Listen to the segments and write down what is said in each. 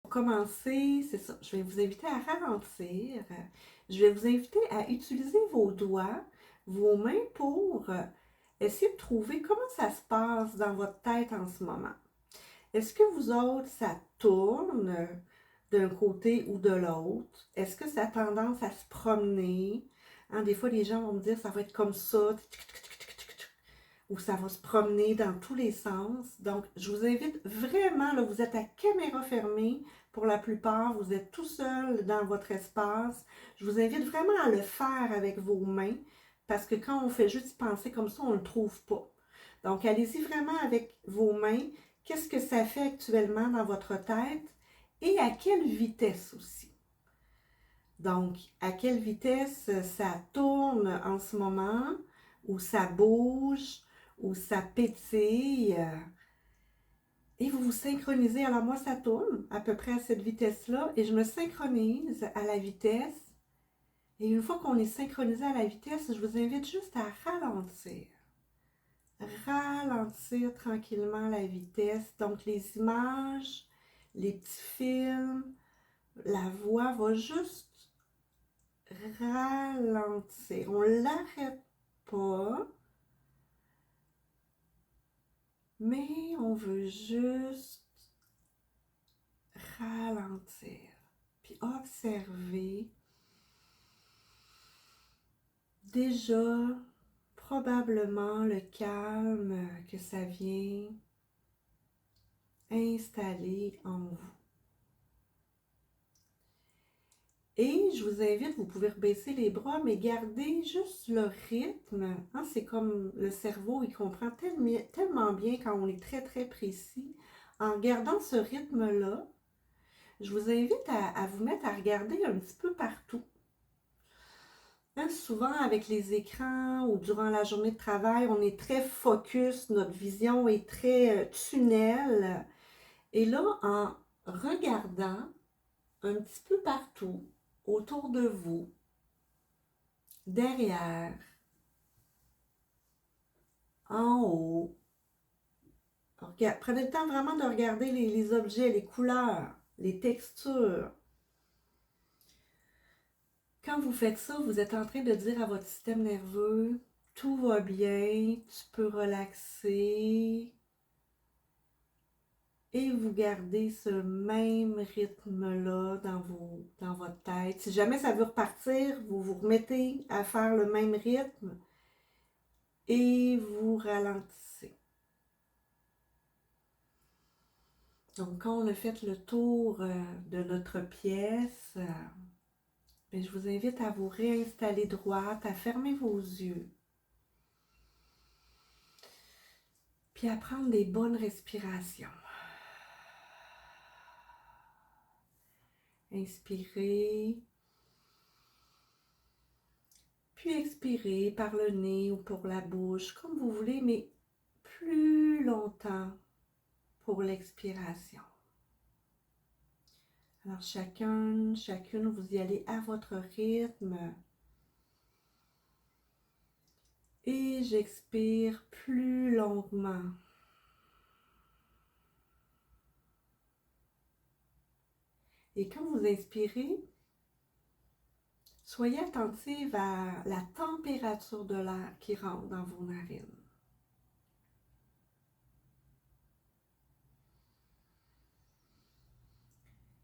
Pour commencer, c'est ça, je vais vous inviter à ralentir. Je vais vous inviter à utiliser vos doigts, vos mains pour essayer de trouver comment ça se passe dans votre tête en ce moment. Est-ce que vous autres, ça tourne d'un côté ou de l'autre? Est-ce que ça a tendance à se promener? Hein, des fois, les gens vont me dire ça va être comme ça, ou ça va se promener dans tous les sens. Donc, je vous invite vraiment, là, vous êtes à caméra fermée pour la plupart, vous êtes tout seul dans votre espace. Je vous invite vraiment à le faire avec vos mains, parce que quand on fait juste y penser comme ça, on ne le trouve pas. Donc, allez-y vraiment avec vos mains. Qu'est-ce que ça fait actuellement dans votre tête et à quelle vitesse aussi? Donc, à quelle vitesse ça tourne en ce moment, ou ça bouge, ou ça pétille, et vous vous synchronisez. Alors moi, ça tourne à peu près à cette vitesse-là, et je me synchronise à la vitesse. Et une fois qu'on est synchronisé à la vitesse, je vous invite juste à ralentir. Ralentir tranquillement la vitesse. Donc les images, les petits films, la voix va juste ralentir. On ne l'arrête pas, mais on veut juste ralentir. Puis observer déjà probablement le calme que ça vient installer en vous. Et je vous invite, vous pouvez rebaisser les bras, mais gardez juste le rythme. Hein, c'est comme le cerveau, il comprend tellement bien quand on est très, très précis. En gardant ce rythme-là, je vous invite à vous mettre à regarder un petit peu partout. Hein, souvent, avec les écrans ou durant la journée de travail, on est très focus, notre vision est très tunnel. Et là, en regardant un petit peu partout, autour de vous, derrière, en haut. Prenez le temps vraiment de regarder les objets, les couleurs, les textures. Quand vous faites ça, vous êtes en train de dire à votre système nerveux, tout va bien, tu peux relaxer. Et vous gardez ce même rythme-là dans votre tête. Si jamais ça veut repartir, vous vous remettez à faire le même rythme et vous ralentissez. Donc, quand on a fait le tour de notre pièce, je vous invite à vous réinstaller droite, à fermer vos yeux, puis à prendre des bonnes respirations. Inspirez, puis expirez par le nez ou pour la bouche, comme vous voulez, mais plus longtemps pour l'expiration. Alors chacune, vous y allez à votre rythme. Et j'expire plus longuement. Et quand vous inspirez, soyez attentive à la température de l'air qui rentre dans vos narines.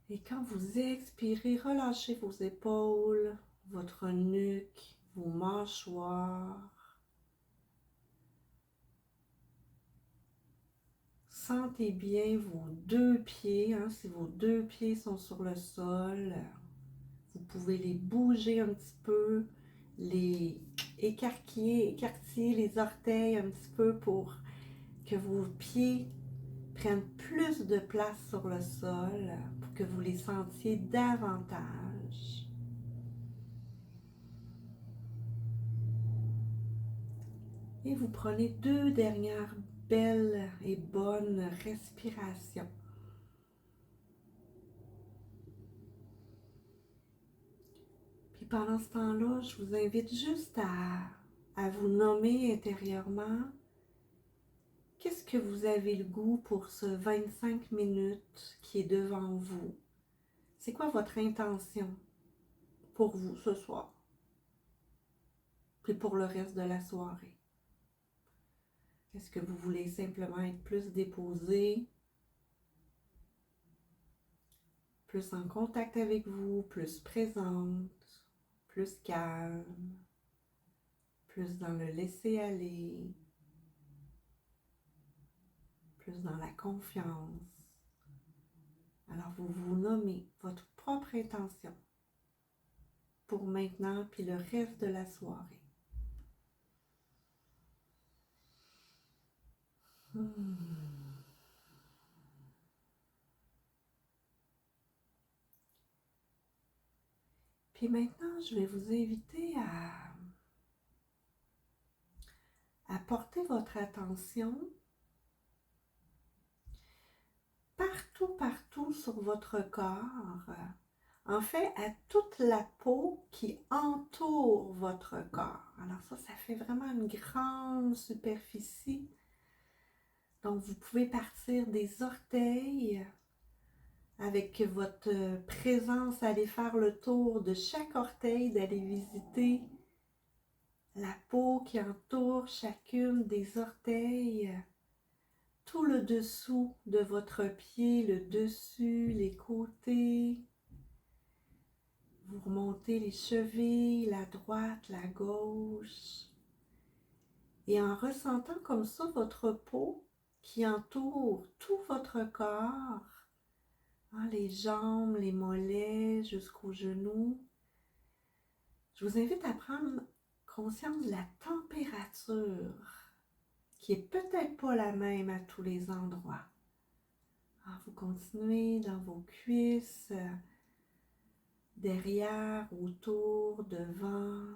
Et quand vous expirez, relâchez vos épaules, votre nuque, vos mâchoires. Sentez bien vos deux pieds, hein, si vos deux pieds sont sur le sol. Vous pouvez les bouger un petit peu, les écarquiller les orteils un petit peu pour que vos pieds prennent plus de place sur le sol, pour que vous les sentiez davantage. Et vous prenez deux dernières belles et bonnes respirations. Puis pendant ce temps-là, je vous invite juste à vous nommer intérieurement. Qu'est-ce que vous avez le goût pour ce 25 minutes qui est devant vous? C'est quoi votre intention pour vous ce soir? Puis pour le reste de la soirée? Est-ce que vous voulez simplement être plus déposé, plus en contact avec vous, plus présente, plus calme, plus dans le laisser aller, plus dans la confiance? Alors vous vous nommez votre propre intention pour maintenant puis le reste de la soirée. Puis maintenant, je vais vous inviter à porter votre attention partout sur votre corps. En fait, à toute la peau qui entoure votre corps. Alors ça fait vraiment une grande superficie. Donc, vous pouvez partir des orteils avec votre présence, aller faire le tour de chaque orteil, d'aller visiter la peau qui entoure chacune des orteils, tout le dessous de votre pied, le dessus, les côtés. Vous remontez les chevilles, la droite, la gauche. Et en ressentant comme ça votre peau qui entoure tout votre corps, les jambes, les mollets jusqu'aux genoux, je vous invite à prendre conscience de la température qui est peut-être pas la même à tous les endroits. Alors, vous continuez dans vos cuisses, derrière, autour, devant,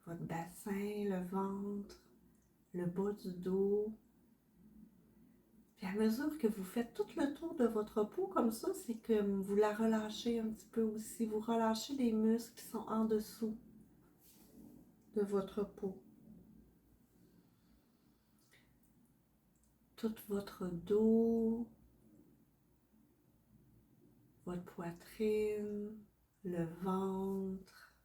votre bassin, le ventre, le bas du dos. Puis à mesure que vous faites tout le tour de votre peau comme ça, c'est que vous la relâchez un petit peu aussi. Vous relâchez les muscles qui sont en dessous de votre peau. Tout votre dos, votre poitrine, le ventre,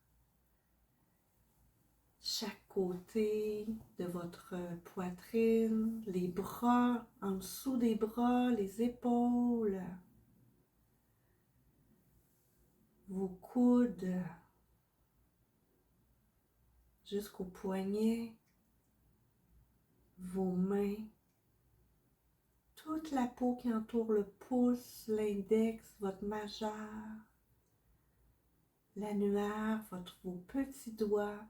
chaque côté de votre poitrine, les bras, en dessous des bras, les épaules, vos coudes, jusqu'aux poignets, vos mains, toute la peau qui entoure le pouce, l'index, votre majeur, l'annulaire, vos petits doigts.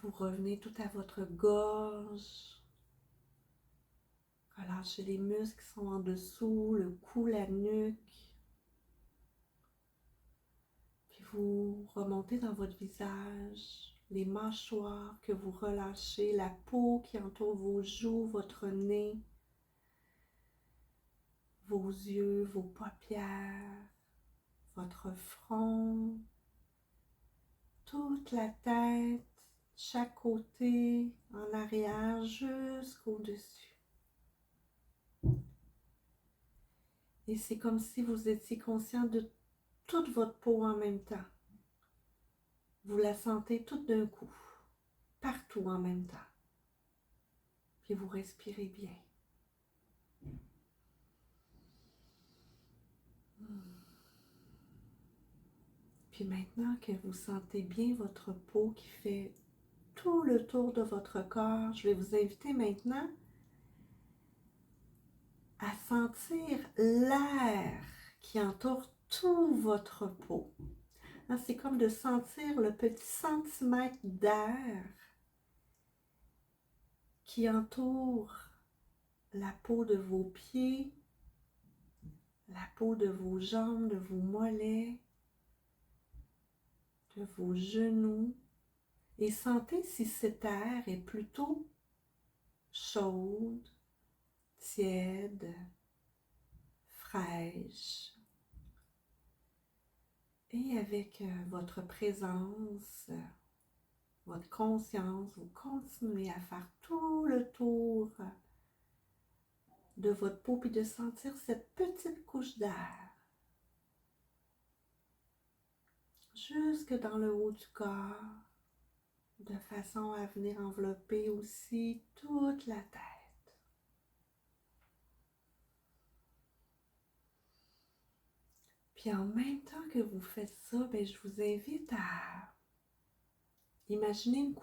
Vous revenez tout à votre gorge. Relâchez les muscles qui sont en dessous, le cou, la nuque. Puis vous remontez dans votre visage, les mâchoires que vous relâchez, la peau qui entoure vos joues, votre nez, vos yeux, vos paupières, votre front, toute la tête, chaque côté, en arrière, jusqu'au-dessus. Et c'est comme si vous étiez conscient de toute votre peau en même temps. Vous la sentez toute d'un coup, partout en même temps. Puis vous respirez bien. Puis maintenant que vous sentez bien votre peau qui fait tout le tour de votre corps, je vais vous inviter maintenant à sentir l'air qui entoure tout votre peau. C'est comme de sentir le petit centimètre d'air qui entoure la peau de vos pieds, la peau de vos jambes, de vos mollets, de vos genoux. Et sentez si cet air est plutôt chaude, tiède, fraîche. Et avec votre présence, votre conscience, vous continuez à faire tout le tour de votre peau puis de sentir cette petite couche d'air jusque dans le haut du corps, de façon à venir envelopper aussi toute la tête. Puis en même temps que vous faites ça, je vous invite à imaginer une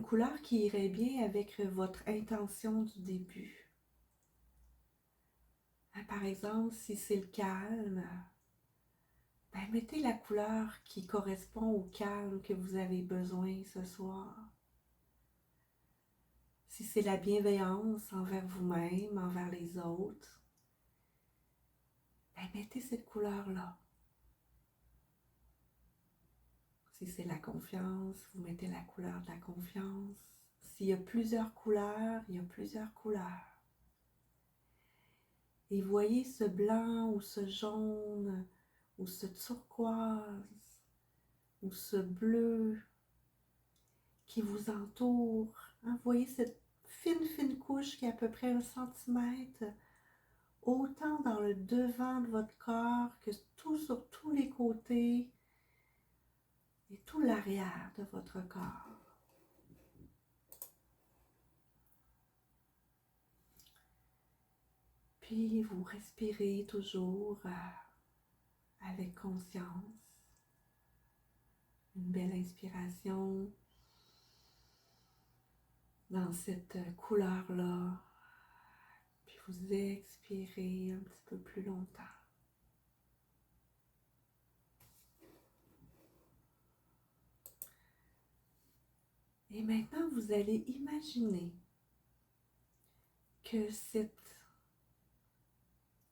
couleur qui irait bien avec votre intention du début. Par exemple, si c'est le calme, mettez la couleur qui correspond au calme que vous avez besoin ce soir. Si c'est la bienveillance envers vous-même, envers les autres, mettez cette couleur-là. Si c'est la confiance, vous mettez la couleur de la confiance. S'il y a plusieurs couleurs, il y a plusieurs couleurs. Et voyez ce blanc ou ce jaune ou ce turquoise ou ce bleu qui vous entoure. Voyez cette fine couche qui est à peu près 1 centimètre, autant dans le devant de votre corps que tout sur tous les côtés et tout l'arrière de votre corps. Puis vous respirez toujours avec conscience. Une belle inspiration dans cette couleur-là. Puis vous expirez un petit peu plus longtemps. Et maintenant, vous allez imaginer que cette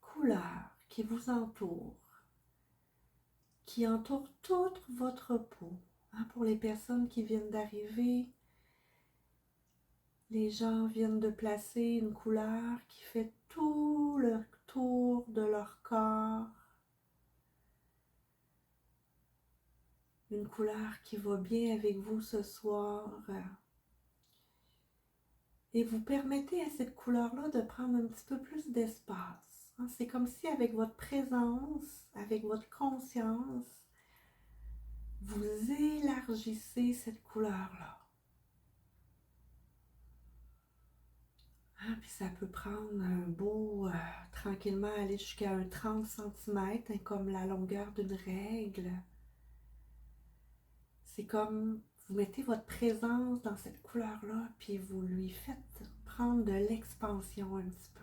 couleur qui vous entoure, qui entoure toute votre peau, pour les personnes qui viennent d'arriver, les gens viennent de placer une couleur qui fait tout le tour de leur corps. Une couleur qui va bien avec vous ce soir. Et vous permettez à cette couleur-là de prendre un petit peu plus d'espace. C'est comme si avec votre présence, avec votre conscience, vous élargissez cette couleur-là. Puis ça peut prendre un beau, tranquillement aller jusqu'à un 30 cm, comme la longueur d'une règle. C'est comme vous mettez votre présence dans cette couleur-là, puis vous lui faites prendre de l'expansion un petit peu.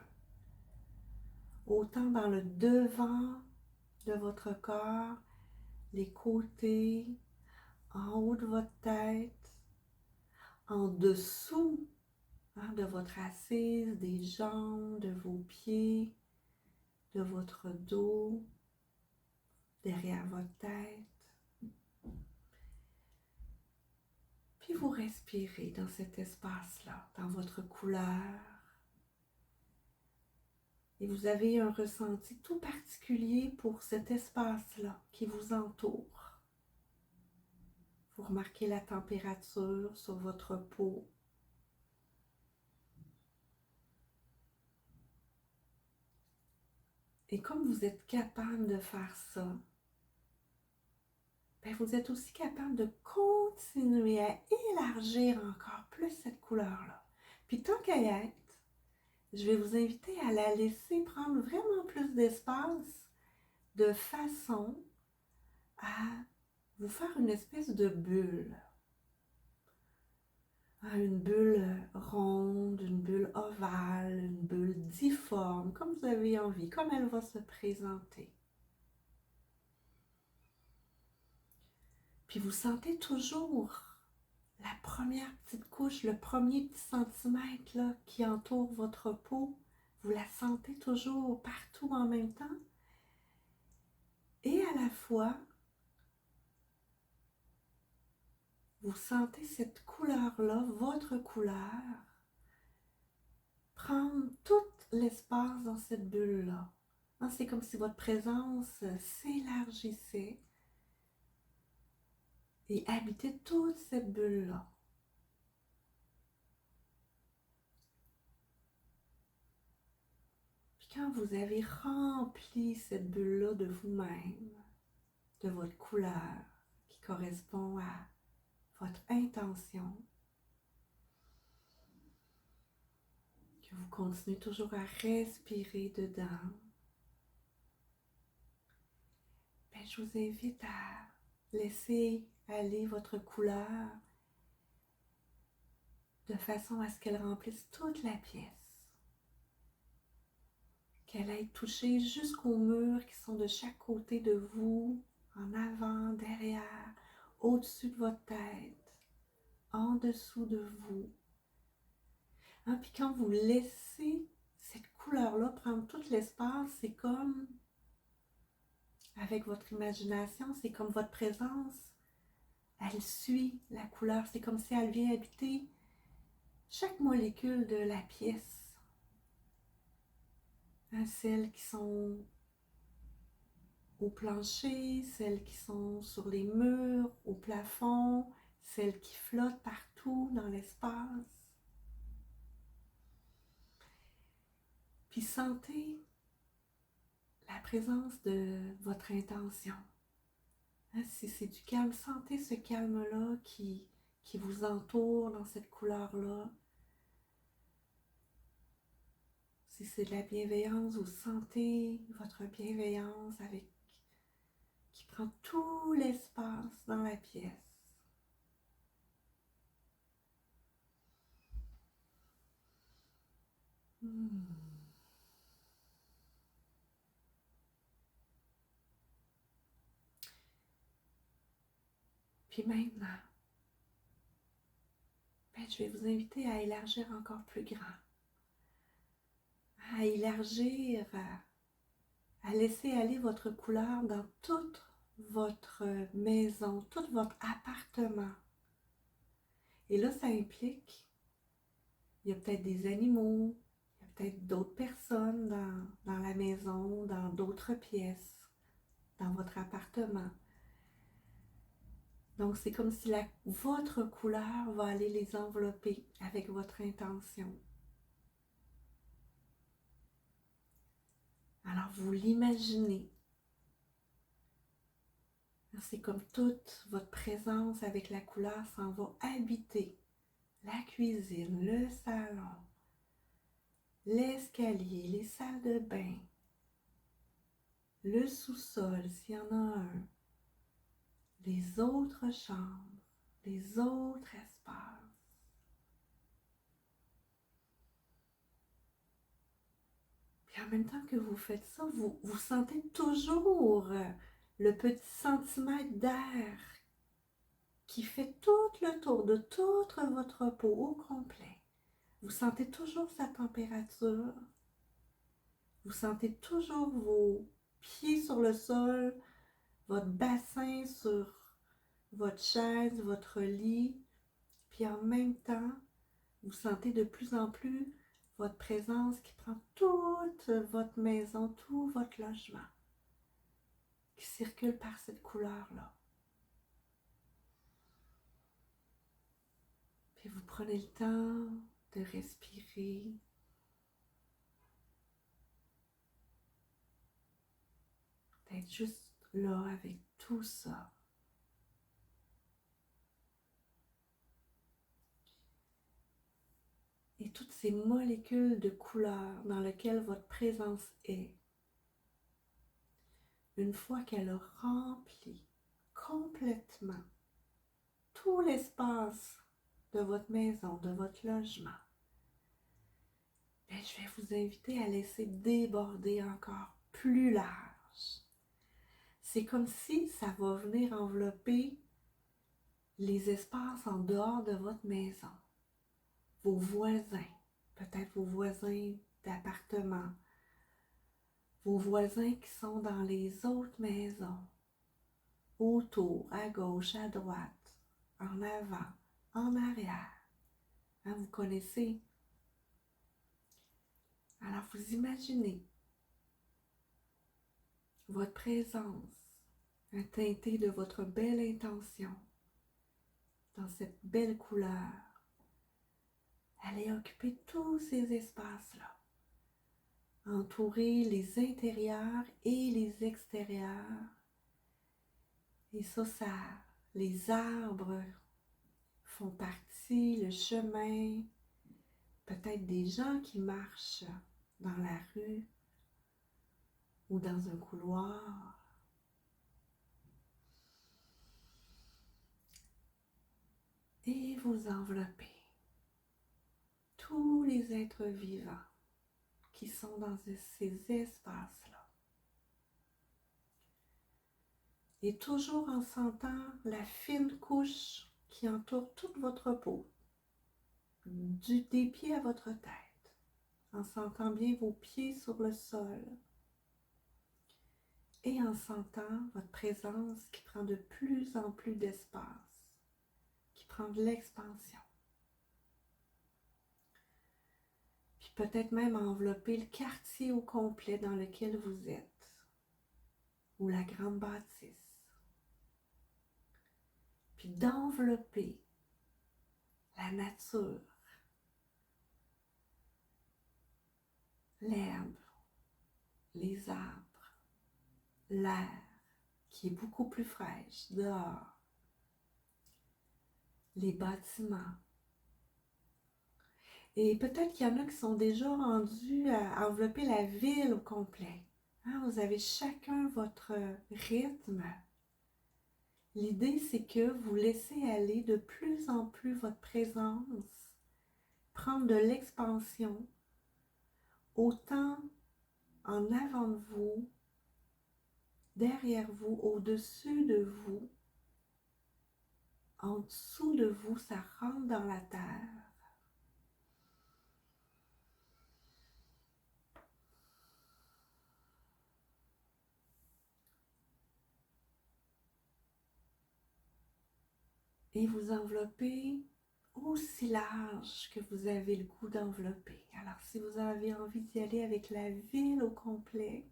Autant dans le devant de votre corps, les côtés, en haut de votre tête, en dessous de votre assise, des jambes, de vos pieds, de votre dos, derrière votre tête. Puis vous respirez dans cet espace-là, dans votre couleur. Et vous avez un ressenti tout particulier pour cet espace-là qui vous entoure. Vous remarquez la température sur votre peau. Et comme vous êtes capable de faire ça, vous êtes aussi capable de continuer à élargir encore plus cette couleur-là. Puis tant qu'à y être, je vais vous inviter à la laisser prendre vraiment plus d'espace de façon à vous faire une espèce de bulle. Une bulle ronde, une bulle ovale, une bulle difforme, comme vous avez envie, comme elle va se présenter. Puis vous sentez toujours la première petite couche, le premier petit centimètre là, qui entoure votre peau. Vous la sentez toujours partout en même temps. Et à la fois, vous sentez cette couleur-là, votre couleur, prendre tout l'espace dans cette bulle-là. C'est comme si votre présence s'élargissait et habitait toute cette bulle-là. quand vous avez rempli cette bulle-là de vous-même, de votre couleur qui correspond à votre intention, que vous continuez toujours à respirer dedans, ben, je vous invite à laisser aller votre couleur de façon à ce qu'elle remplisse toute la pièce, qu'elle aille toucher jusqu'aux murs qui sont de chaque côté de vous, en avant, derrière, au-dessus de votre tête, en dessous de vous. Hein, puis quand vous laissez cette couleur-là prendre tout l'espace, c'est comme, avec votre imagination, c'est comme votre présence, elle suit la couleur, c'est comme si elle vient habiter chaque molécule de la pièce. Hein, celles qui sont au plancher, celles qui sont sur les murs, au plafond, celles qui flottent partout dans l'espace. Puis sentez la présence de votre intention. Hein, si c'est du calme, sentez ce calme-là qui vous entoure dans cette couleur-là. Si c'est de la bienveillance, vous sentez votre bienveillance qui prend tout l'espace dans la pièce. Puis maintenant, ben, je vais vous inviter à élargir encore plus grand. À élargir, à laisser aller votre couleur dans toute votre maison, tout votre appartement. Et là, ça implique, il y a peut-être des animaux, il y a peut-être d'autres personnes dans la maison, dans d'autres pièces, dans votre appartement. Donc, c'est comme si votre couleur va aller les envelopper avec votre intention. Alors, vous l'imaginez. C'est comme toute votre présence avec la couleur s'en va habiter la cuisine, le salon, l'escalier, les salles de bain, le sous-sol s'il y en a un, les autres chambres, les autres espaces. Puis en même temps que vous faites ça, vous sentez toujours le petit centimètre d'air qui fait tout le tour de toute votre peau au complet. Vous sentez toujours sa température. Vous sentez toujours vos pieds sur le sol, votre bassin sur votre chaise, votre lit. Puis en même temps, vous sentez de plus en plus votre présence qui prend toute votre maison, tout votre logement, qui circule par cette couleur-là. Puis vous prenez le temps de respirer. D'être juste là avec tout ça. Et toutes ces molécules de couleurs dans lesquelles votre présence est, une fois qu'elle a rempli complètement tout l'espace de votre maison, de votre logement, bien, je vais vous inviter à laisser déborder encore plus large. C'est comme si ça va venir envelopper les espaces en dehors de votre maison. Vos voisins, peut-être vos voisins d'appartement, vos voisins qui sont dans les autres maisons, autour, à gauche, à droite, en avant, en arrière. Hein, vous connaissez. Alors vous imaginez votre présence, teintée de votre belle intention, dans cette belle couleur. Allez occuper tous ces espaces-là, entourer les intérieurs et les extérieurs. Et ça, les arbres font partie, le chemin, peut-être des gens qui marchent dans la rue ou dans un couloir. Et vous enveloppez tous les êtres vivants qui sont dans ces espaces-là. Et toujours en sentant la fine couche qui entoure toute votre peau, des pieds à votre tête, en sentant bien vos pieds sur le sol et en sentant votre présence qui prend de plus en plus d'espace, qui prend de l'expansion. Puis peut-être même envelopper le quartier au complet dans lequel vous êtes, ou la grande bâtisse. Puis d'envelopper la nature, l'herbe, les arbres, l'air qui est beaucoup plus fraîche dehors, les bâtiments. Et peut-être qu'il y en a qui sont déjà rendus à envelopper la ville au complet. Hein, vous avez chacun votre rythme. L'idée, c'est que vous laissez aller de plus en plus votre présence, prendre de l'expansion, autant en avant de vous, derrière vous, au-dessus de vous, en dessous de vous, ça rentre dans la terre. Et vous enveloppez aussi large que vous avez le goût d'envelopper. Alors, si vous avez envie d'y aller avec la ville au complet,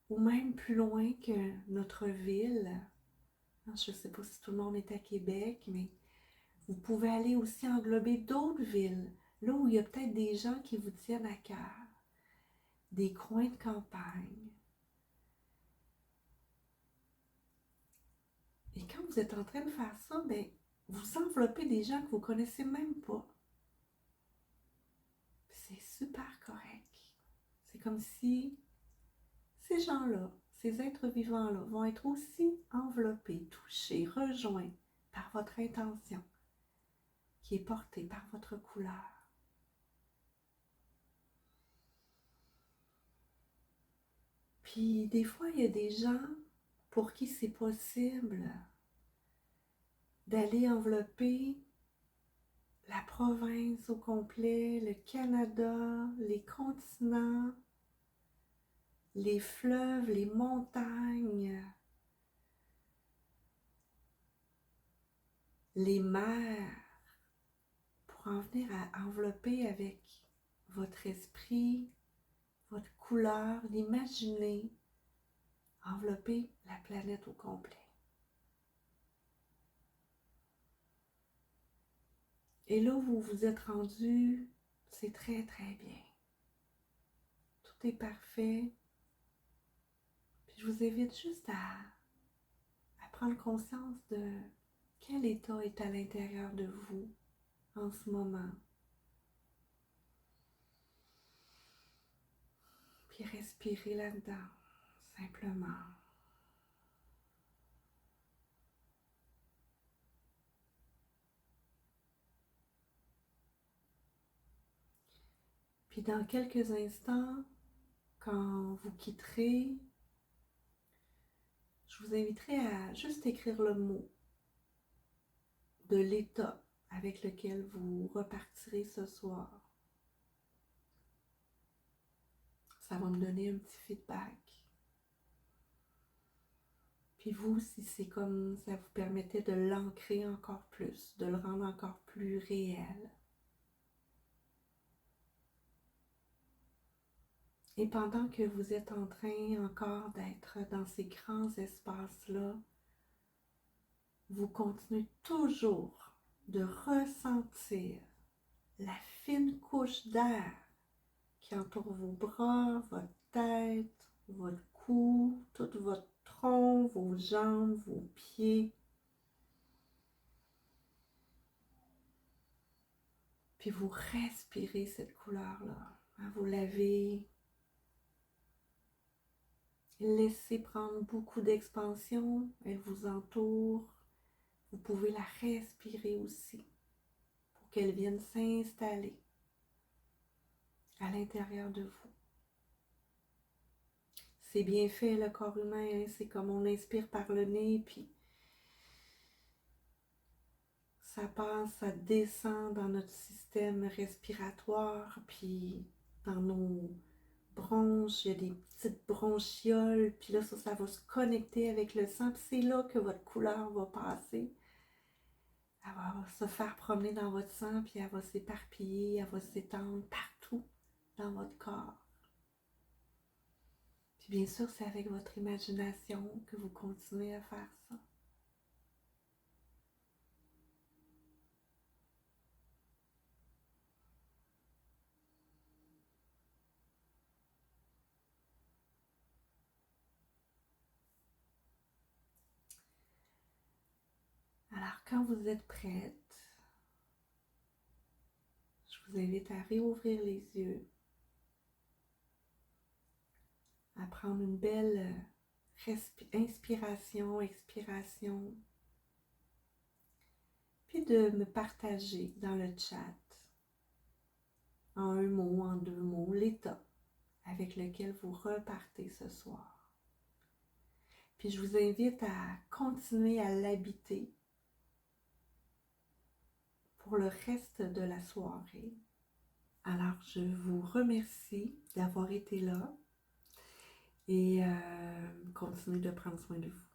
ou même plus loin que notre ville, je ne sais pas si tout le monde est à Québec, mais vous pouvez aller aussi englober d'autres villes, là où il y a peut-être des gens qui vous tiennent à cœur, des coins de campagne. Et quand vous êtes en train de faire ça, bien, vous enveloppez des gens que vous ne connaissez même pas. C'est super correct. C'est comme si ces gens-là, ces êtres vivants-là, vont être aussi enveloppés, touchés, rejoints par votre intention, qui est portée par votre couleur. Puis des fois, il y a des gens pour qui c'est possible d'aller envelopper la province au complet, le Canada, les continents, les fleuves, les montagnes, les mers, pour en venir à envelopper avec votre esprit, votre couleur, l'imaginer, envelopper la planète au complet. Et là, vous vous êtes rendu, c'est très très bien. Tout est parfait. Puis je vous invite juste à prendre conscience de quel état est à l'intérieur de vous en ce moment. Puis respirez là-dedans, simplement. Puis dans quelques instants, quand vous quitterez, je vous inviterai à juste écrire le mot de l'état avec lequel vous repartirez ce soir. Ça va me donner un petit feedback. Puis vous, si c'est comme ça vous permettait de l'ancrer encore plus, de le rendre encore plus réel. Et pendant que vous êtes en train encore d'être dans ces grands espaces-là, vous continuez toujours de ressentir la fine couche d'air qui entoure vos bras, votre tête, votre cou, tout votre tronc, vos jambes, vos pieds. Puis vous respirez cette couleur-là. Vous l'avez. Laissez prendre beaucoup d'expansion. Elle vous entoure. Vous pouvez la respirer aussi pour qu'elle vienne s'installer à l'intérieur de vous. C'est bien fait, le corps humain, hein? C'est comme on inspire par le nez, puis ça passe, ça descend dans notre système respiratoire, puis dans nos bronches, il y a des petites bronchioles, puis là, ça va se connecter avec le sang, puis c'est là que votre couleur va passer. Elle va se faire promener dans votre sang, puis elle va s'éparpiller, elle va s'étendre partout dans votre corps. Puis bien sûr, c'est avec votre imagination que vous continuez à faire ça. Alors, quand vous êtes prête, je vous invite à réouvrir les yeux, à prendre une belle inspiration, expiration, puis de me partager dans le chat, en un mot, en deux mots, l'état avec lequel vous repartez ce soir. Puis je vous invite à continuer à l'habiter pour le reste de la soirée. Alors, je vous remercie d'avoir été là et continuez de prendre soin de vous.